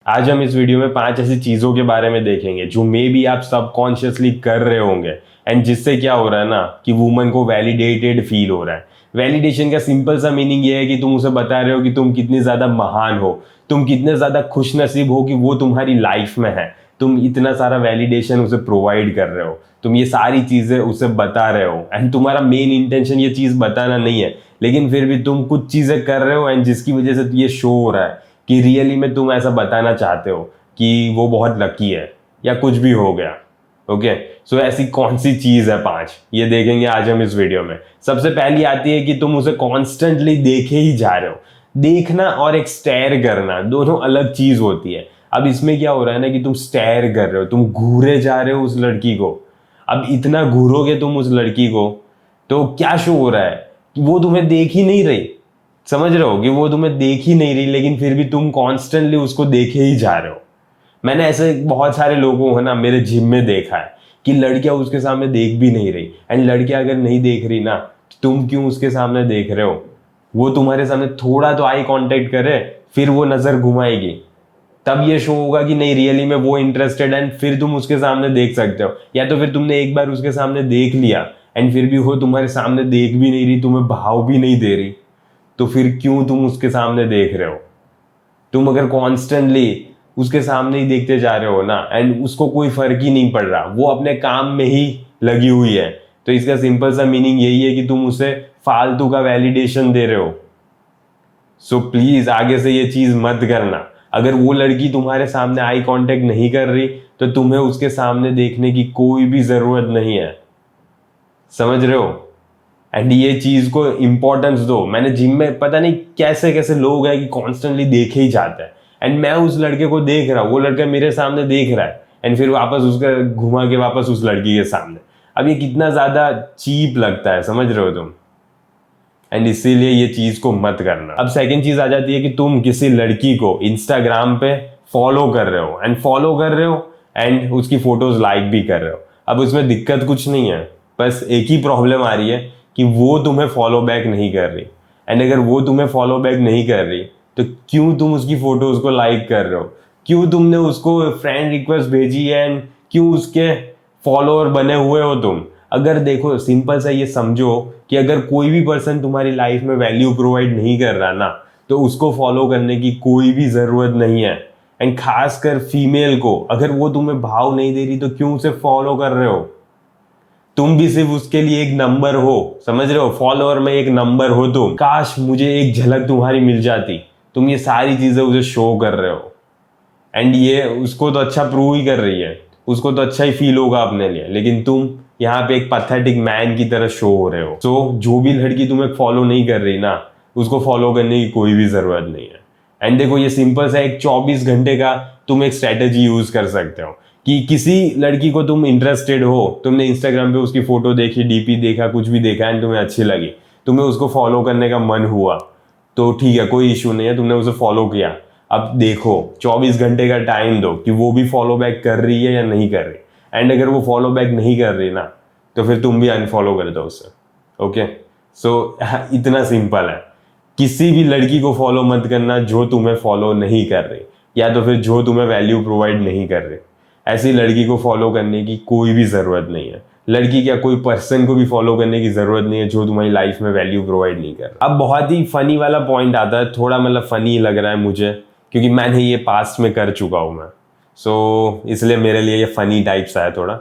आज हम इस वीडियो में 5 ऐसी चीज़ों के बारे में देखेंगे जो मे बी आप सबकॉन्शियसली कर रहे होंगे एंड जिससे क्या हो रहा है ना कि वुमन को वैलिडेटेड फील हो रहा है। वैलिडेशन का सिंपल सा मीनिंग ये है कि तुम उसे बता रहे हो कि तुम कितनी ज़्यादा महान हो, तुम कितने ज़्यादा खुश नसीब हो कि वो तुम्हारी लाइफ में है। तुम इतना सारा वैलिडेशन उसे प्रोवाइड कर रहे हो, तुम ये सारी चीज़ें उसे बता रहे हो एंड तुम्हारा मेन इंटेंशन ये चीज़ बताना नहीं है, लेकिन फिर भी तुम कुछ चीज़ें कर रहे हो एंड जिसकी वजह से ये शो हो रहा है कि रियली में तुम ऐसा बताना चाहते हो कि वो बहुत लकी है या कुछ भी हो गया। ओके, सो ऐसी कौन सी चीज है 5, ये देखेंगे आज हम इस वीडियो में। सबसे पहली आती है कि तुम उसे कॉन्स्टेंटली देखे ही जा रहे हो। देखना और एक स्टेयर करना दोनों अलग चीज होती है। अब इसमें क्या हो रहा है ना कि तुम स्टेयर कर रहे हो, तुम घूरे जा रहे हो उस लड़की को। अब इतना घूरोगे तुम उस लड़की को तो क्या शो हो रहा है कि वो तुम्हें देख ही नहीं रही। समझ रहे हो कि वो तुम्हें देख ही नहीं रही, लेकिन फिर भी तुम कॉन्स्टेंटली उसको देखे ही जा रहे हो। मैंने ऐसे बहुत सारे लोगों को ना मेरे जिम में देखा है कि लड़कियां उसके सामने देख भी नहीं रही एंड लड़कियां अगर नहीं देख रही ना, तुम क्यों उसके सामने देख रहे हो। वो तुम्हारे सामने थोड़ा तो आई कांटेक्ट करे, फिर वो नजर घुमाएगी, तब ये शो होगा कि नहीं रियली में वो इंटरेस्टेड एंड फिर तुम उसके सामने देख सकते हो। या तो फिर तुमने एक बार उसके सामने देख लिया एंड फिर भी वो तुम्हारे सामने देख भी नहीं रही, तुम्हें भाव भी नहीं दे रही, तो फिर क्यों तुम उसके सामने देख रहे हो। तुम अगर कॉन्स्टेंटली उसके सामने ही देखते जा रहे हो ना एंड उसको कोई फर्क ही नहीं पड़ रहा, वो अपने काम में ही लगी हुई है, तो इसका सिंपल सा मीनिंग यही है कि तुम उसे फालतू का वैलिडेशन दे रहे हो। सो प्लीज आगे से ये चीज मत करना। अगर वो लड़की तुम्हारे सामने आई कांटेक्ट नहीं कर रही तो तुम्हें उसके सामने देखने की कोई भी जरूरत नहीं है। समझ रहे हो। एंड ये चीज को इंपॉर्टेंस दो। मैंने जिम में पता नहीं कैसे कैसे लोग हैं कि कॉन्स्टेंटली देखे ही जाते हैं एंड मैं उस लड़के को देख रहा हूँ, वो लड़का मेरे सामने देख रहा है एंड फिर वापस उसका घुमा के वापस उस लड़की के सामने। अब ये कितना ज्यादा चीप लगता है, समझ रहे हो तुम। एंड इसीलिए ये चीज को मत करना। अब सेकंड चीज आ जाती है कि तुम किसी लड़की को इंस्टाग्राम पे फॉलो कर रहे हो एंड उसकी फोटोज लाइक भी कर रहे हो। अब उसमें दिक्कत कुछ नहीं है, बस एक ही प्रॉब्लम आ रही है कि वो तुम्हें फॉलो बैक नहीं कर रही। एंड अगर वो तुम्हें फॉलो बैक नहीं कर रही तो क्यों तुम उसकी फोटोज को लाइक कर रहे हो, क्यों तुमने उसको फ्रेंड रिक्वेस्ट भेजी है एंड क्यों उसके फॉलोअर बने हुए हो तुम। अगर देखो सिंपल सा ये समझो कि अगर कोई भी पर्सन तुम्हारी लाइफ में वैल्यू प्रोवाइड नहीं कर रहा ना, तो उसको फॉलो करने की कोई भी जरूरत नहीं है। एंड खासकर फीमेल को, अगर वो तुम्हें भाव नहीं दे रही तो क्यों उसे फॉलो कर रहे हो। तुम भी सिर्फ उसके लिए एक नंबर हो, समझ रहे हो, फॉलोअर में एक नंबर हो तुम। काश मुझे एक झलक तुम्हारी मिल जाती। तुम ये सारी चीजें उसे शो कर रहे हो एंड ये उसको तो अच्छा प्रूव ही कर रही है, उसको तो अच्छा ही फील होगा अपने लिए, लेकिन तुम यहाँ पे एक पैथेटिक मैन की तरह शो हो रहे हो। तो जो भी लड़की तुम्हें फॉलो नहीं कर रही ना, उसको फॉलो करने की कोई भी जरूरत नहीं है। एंड देखो ये सिंपल सा एक 24 घंटे का तुम एक स्ट्रेटेजी यूज कर सकते हो कि किसी लड़की को तुम इंटरेस्टेड हो, तुमने इंस्टाग्राम पे उसकी फोटो देखी, डीपी देखा, कुछ भी देखा एंड तुम्हें अच्छी लगी, तुम्हें उसको फॉलो करने का मन हुआ, तो ठीक है, कोई इशू नहीं है, तुमने उसे फॉलो किया। अब देखो 24 घंटे का टाइम दो कि वो भी फॉलो बैक कर रही है या नहीं कर रही। एंड अगर वो फॉलो बैक नहीं कर रही ना, तो फिर तुम भी अनफॉलो कर दो उसे। ओके, सो इतना सिंपल है। किसी भी लड़की को फॉलो मत करना जो तुम्हें फॉलो नहीं कर रही, या तो फिर जो तुम्हें वैल्यू प्रोवाइड नहीं कर रही। ऐसी लड़की को फॉलो करने की कोई भी जरूरत नहीं है। लड़की क्या, कोई पर्सन को भी फॉलो करने की जरूरत नहीं है जो तुम्हारी लाइफ में वैल्यू प्रोवाइड नहीं कर रहा। अब बहुत ही फनी वाला पॉइंट आता है, थोड़ा मतलब फनी लग रहा है मुझे क्योंकि मैंने ये पास्ट में कर चुका हूं मैं, सो इसलिए मेरे लिए ये फनी टाइप सा है थोड़ा।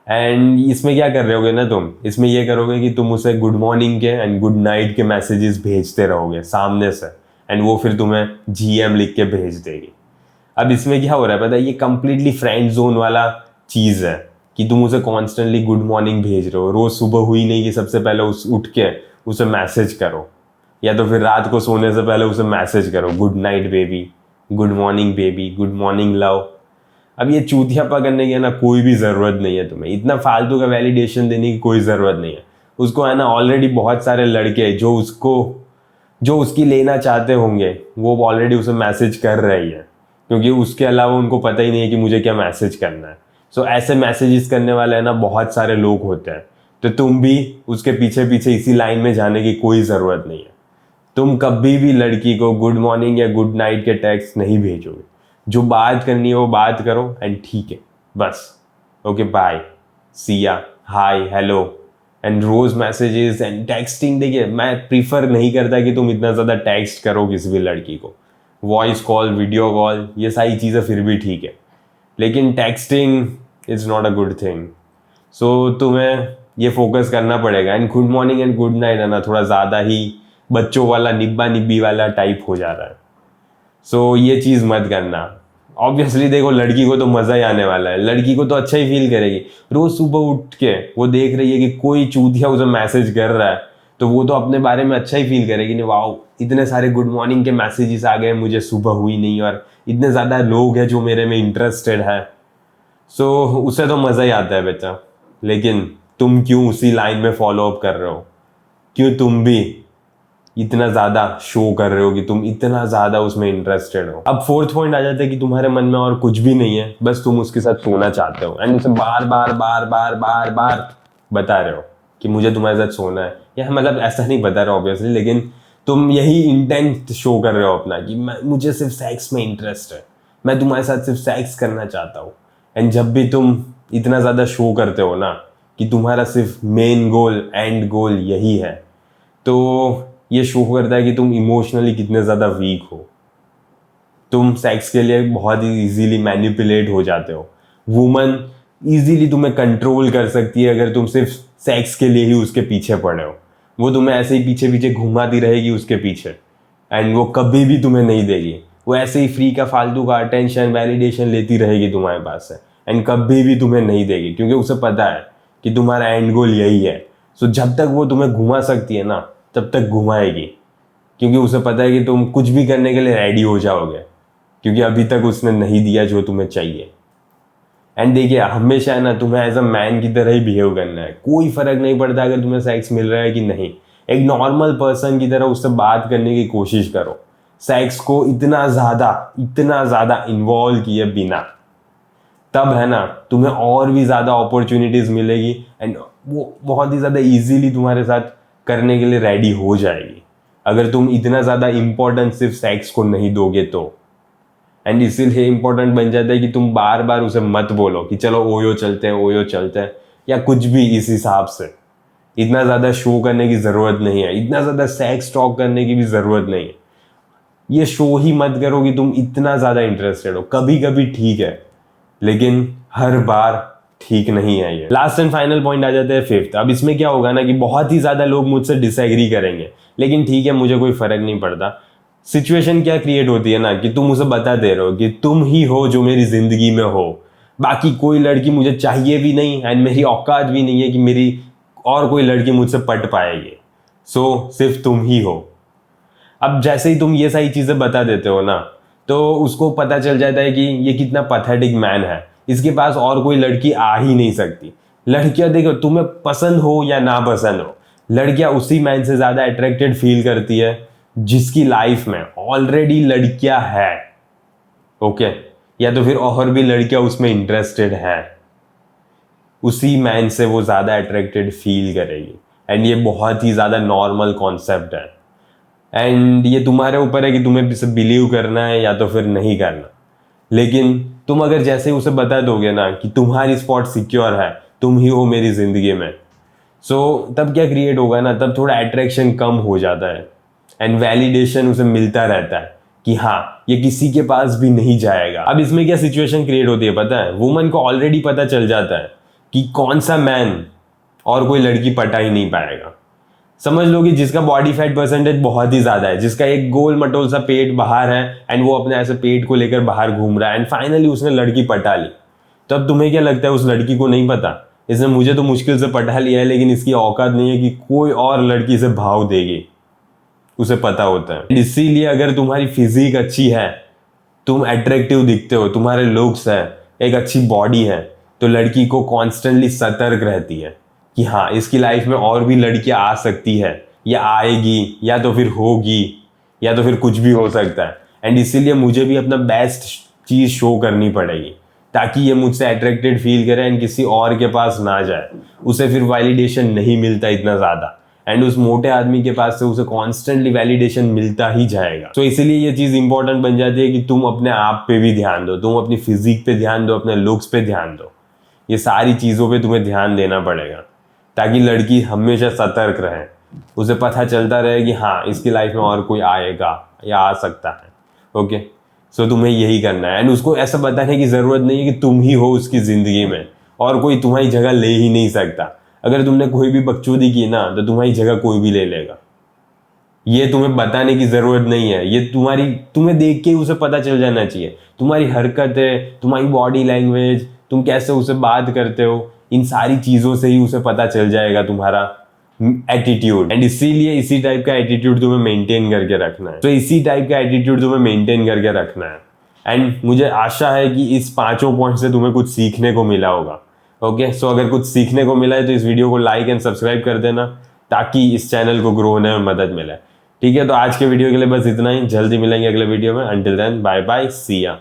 एंड इसमें क्या कर रहे होगे ना तुम, इसमें ये करोगे कि तुम उसे गुड मॉर्निंग के एंड गुड नाइट के मैसेजेस भेजते रहोगे सामने से एंड वो फिर तुम्हें जीएम लिख के भेज देगी। अब इसमें क्या हो रहा है पता है, ये कंप्लीटली फ्रेंड जोन वाला चीज है कि तुम उसे कॉन्स्टेंटली गुड मॉर्निंग भेज रहे हो। रोज सुबह हुई नहीं कि सबसे पहले उठ के उसे मैसेज करो, या तो फिर रात को सोने से पहले उसे मैसेज करो, good night baby, good morning baby, good morning love. अब ये चूतियापा करने की ना कोई भी जरूरत नहीं है तुम्हें, इतना फालतू का वैलिडेशन देने की कोई जरूरत नहीं है। उसको है ना ऑलरेडी बहुत सारे लड़के जो उसकी लेना चाहते होंगे वो ऑलरेडी उसे मैसेज कर रही है, क्योंकि उसके अलावा उनको पता ही नहीं है कि मुझे क्या मैसेज करना है। सो ऐसे मैसेजेस करने वाले है ना बहुत सारे लोग होते हैं, तो तुम भी उसके पीछे पीछे इसी लाइन में जाने की कोई ज़रूरत नहीं है। तुम कभी भी लड़की को गुड मॉर्निंग या गुड नाइट के टेक्स्ट नहीं भेजोगे, जो बात करनी है वो बात करो एंड ठीक है बस। Okay bye, see ya, hi, hello and रोज मैसेजेस एंड टेक्सटिंग। देखिए मैं प्रीफर नहीं करता कि तुम इतना ज़्यादा टेक्स्ट करो किसी भी लड़की को। वॉइस कॉल, वीडियो कॉल, ये सारी चीज़ें फिर भी ठीक है, लेकिन texting is not a good thing. So तुम्हें ये फोकस करना पड़ेगा। And good morning and good night है ना, थोड़ा ज़्यादा ही बच्चों वाला, निब्बा निब्बी वाला टाइप हो जा रहा है। सो ये चीज़ मत करना। ऑब्वियसली देखो, लड़की को तो मज़ा ही आने वाला है, लड़की को तो अच्छा ही फील करेगी। रोज़ सुबह उठ के वो देख रही है कि कोई चूतिया उसे मैसेज कर रहा है, तो वो तो अपने बारे में अच्छा ही फील करेगी। नहीं, वाओ, इतने सारे गुड मॉर्निंग के मैसेजेस आ गए, मुझे सुबह हुई नहीं, और इतने ज़्यादा लोग हैं जो मेरे में इंटरेस्टेड है। सो उसे तो मज़ा ही आता है बच्चा। लेकिन तुम क्यों उसी लाइन में फॉलो अप कर रहे हो? क्यों तुम भी इतना ज़्यादा शो कर रहे हो कि तुम इतना ज़्यादा उसमें इंटरेस्टेड हो? अब फोर्थ पॉइंट आ जाता है कि तुम्हारे मन में और कुछ भी नहीं है, बस तुम उसके साथ सोना चाहते हो एंड उसे बार बार बार बार बार बार बता रहे हो कि मुझे तुम्हारे साथ सोना है। या मतलब ऐसा नहीं बता रहे ऑब्वियसली, लेकिन तुम यही इंटेंट शो कर रहे हो अपना कि मुझे सिर्फ सेक्स में इंटरेस्ट है, मैं तुम्हारे साथ सिर्फ सेक्स करना चाहता हूँ। एंड जब भी तुम इतना ज़्यादा शो करते हो ना कि तुम्हारा सिर्फ मेन गोल, एंड गोल यही है, तो ये शो करता है कि तुम इमोशनली कितने ज़्यादा वीक हो। तुम सेक्स के लिए बहुत ही इजीली मैनिपुलेट हो जाते हो। वुमन इजीली तुम्हें कंट्रोल कर सकती है अगर तुम सिर्फ सेक्स के लिए ही उसके पीछे पड़े हो। वो तुम्हें ऐसे ही पीछे पीछे घुमाती रहेगी उसके पीछे, एंड वो कभी भी तुम्हें नहीं देगी। वो ऐसे ही फ्री का फालतू का अटेंशन, वैलिडेशन लेती रहेगी तुम्हारे पास से, एंड कभी भी तुम्हें नहीं देगी, क्योंकि उसे पता है कि तुम्हारा एंड गोल यही है। सो जब तक वो तुम्हें घुमा सकती है ना, तब तक घुमाएगी, क्योंकि उसे पता है कि तुम कुछ भी करने के लिए रेडी हो जाओगे, क्योंकि अभी तक उसने नहीं दिया जो तुम्हें चाहिए। एंड देखिए, हमेशा है ना, तुम्हें एज अ मैन की तरह ही बिहेव करना है। कोई फर्क नहीं पड़ता अगर तुम्हें सेक्स मिल रहा है कि नहीं, एक नॉर्मल पर्सन की तरह उससे बात करने की कोशिश करो, सेक्स को इतना ज़्यादा इन्वॉल्व किए बिना। तब है ना, तुम्हें और भी ज़्यादा अपॉर्चुनिटीज़ मिलेगी, एंड वो बहुत ही ज़्यादा इजीली तुम्हारे साथ करने के लिए रेडी हो जाएगी, अगर तुम इतना ज़्यादा इम्पोर्टेंस सिर्फ सेक्स को नहीं दोगे तो। एंड इसीलिए इंपॉर्टेंट बन जाता है कि तुम बार बार उसे मत बोलो कि चलो ओयो चलते हैं, ओयो चलते हैं, या कुछ भी इस हिसाब से। इतना ज़्यादा शो करने की ज़रूरत नहीं है, इतना ज़्यादा सेक्स टॉक करने की भी ज़रूरत नहीं है। ये शो ही मत करो कि तुम इतना ज़्यादा इंटरेस्टेड हो। कभी कभी ठीक है, लेकिन हर बार ठीक नहीं है ये। लास्ट एंड फाइनल पॉइंट आ जाता है फिफ्थ। अब इसमें क्या होगा ना कि बहुत ही ज़्यादा लोग मुझसे डिसएग्री करेंगे, लेकिन ठीक है, मुझे कोई फ़र्क नहीं पड़ता। सिचुएशन क्या क्रिएट होती है ना कि तुम उसे बता दे रहे हो कि तुम ही हो जो मेरी ज़िंदगी में हो, बाकी कोई लड़की मुझे चाहिए भी नहीं, एंड मेरी औकात भी नहीं है कि मेरी और कोई लड़की मुझसे पट पाएगी। सो सिर्फ तुम ही हो। अब जैसे ही तुम ये सारी चीज़ें बता देते हो ना, तो उसको पता चल जाता है कि ये कितना पैथेटिक मैन है, इसके पास और कोई लड़की आ ही नहीं सकती। लड़कियां देखो, तुम्हें पसंद हो या ना पसंद हो, लड़कियां उसी मैन से ज़्यादा अट्रैक्टेड फील करती है जिसकी लाइफ में ऑलरेडी लड़कियां है। ओके, या तो फिर और भी लड़कियां उसमें इंटरेस्टेड है, उसी मैन से वो ज़्यादा अट्रैक्टेड फील करेगी। एंड ये बहुत ही ज़्यादा नॉर्मल कॉन्सेप्ट है, एंड ये तुम्हारे ऊपर है कि तुम्हें इसे बिलीव करना है या तो फिर नहीं करना। लेकिन तुम अगर जैसे ही उसे बता दोगे ना कि तुम्हारी स्पॉट सिक्योर है, तुम ही हो मेरी ज़िंदगी में, सो तब क्या क्रिएट होगा ना, तब थोड़ा अट्रैक्शन कम हो जाता है, एंड वैलिडेशन उसे मिलता रहता है कि हाँ, ये किसी के पास भी नहीं जाएगा। अब इसमें क्या सिचुएशन क्रिएट होती है पता है? वुमन को ऑलरेडी पता चल जाता है कि कौन सा मैन और कोई लड़की पटा ही नहीं पाएगा। समझ लो कि जिसका बॉडी फैट परसेंटेज बहुत ही ज़्यादा है, जिसका एक गोल मटोल सा पेट बाहर है, एंड वो अपने ऐसे पेट को लेकर बाहर घूम रहा है, एंड फाइनली उसने लड़की पटा ली। तो अब तुम्हें क्या लगता है, उस लड़की को नहीं पता, इसने मुझे तो मुश्किल से पटा लिया है, लेकिन इसकी औकात नहीं है कि कोई और लड़की से भाव देगी, उसे पता होता है। इसीलिए अगर तुम्हारी फिजिक अच्छी है, तुम अट्रैक्टिव दिखते हो, तुम्हारे लुक्स है, एक अच्छी बॉडी है, तो लड़की को कॉन्स्टेंटली सतर्क रहती है कि हाँ, इसकी लाइफ में और भी लड़कियां आ सकती है, या आएगी, या तो फिर होगी, या तो फिर कुछ भी हो सकता है। एंड इसीलिए मुझे भी अपना बेस्ट चीज़ शो करनी पड़ेगी, ताकि ये मुझसे अट्रैक्टेड फील करे एंड किसी और के पास ना जाए, उसे फिर वैलिडेशन नहीं मिलता इतना ज़्यादा, एंड उस मोटे आदमी के पास से उसे कॉन्स्टेंटली वैलिडेशन मिलता ही जाएगा। तो इसीलिए ये चीज इंपॉर्टेंट बन जाती है कि तुम अपने आप पे भी ध्यान दो, तुम अपनी फिजिक पे ध्यान दो, अपने लुक्स पे ध्यान दो। ये सारी चीजों पे तुम्हें ध्यान देना पड़ेगा ताकि लड़की हमेशा सतर्क रहे, उसे पता चलता रहे कि हाँ इसकी लाइफ में और कोई आएगा या आ सकता है। ओके, सो तुम्हें यही करना है। एंड उसको ऐसा बताने की जरूरत नहीं है कि तुम ही हो उसकी जिंदगी में और कोई तुम्हारी जगह ले ही नहीं सकता। अगर तुमने कोई भी बकचोदी की ना तो तुम्हारी जगह कोई भी ले लेगा। ये तुम्हें बताने की जरूरत नहीं है, ये तुम्हें देख के उसे पता चल जाना चाहिए। तुम्हारी हरकतें, तुम्हारी बॉडी लैंग्वेज, तुम कैसे उसे बात करते हो, इन सारी चीजों से ही उसे पता चल जाएगा तुम्हारा एटीट्यूड। एंड इसीलिए इसी टाइप का एटीट्यूड तुम्हें मेंटेन करके रखना है। तो इसी टाइप का एटीट्यूड तुम्हें मेंटेन करके रखना है। एंड मुझे आशा है कि इस 5 पॉइंट से तुम्हें कुछ सीखने को मिला होगा। ओके, सो अगर कुछ सीखने को मिला है तो इस वीडियो को लाइक एंड सब्सक्राइब कर देना ताकि इस चैनल को ग्रो होने में मदद मिले। ठीक है, तो आज के वीडियो के लिए बस इतना ही। जल्दी मिलेंगे अगले वीडियो में। Until then, bye bye, see या।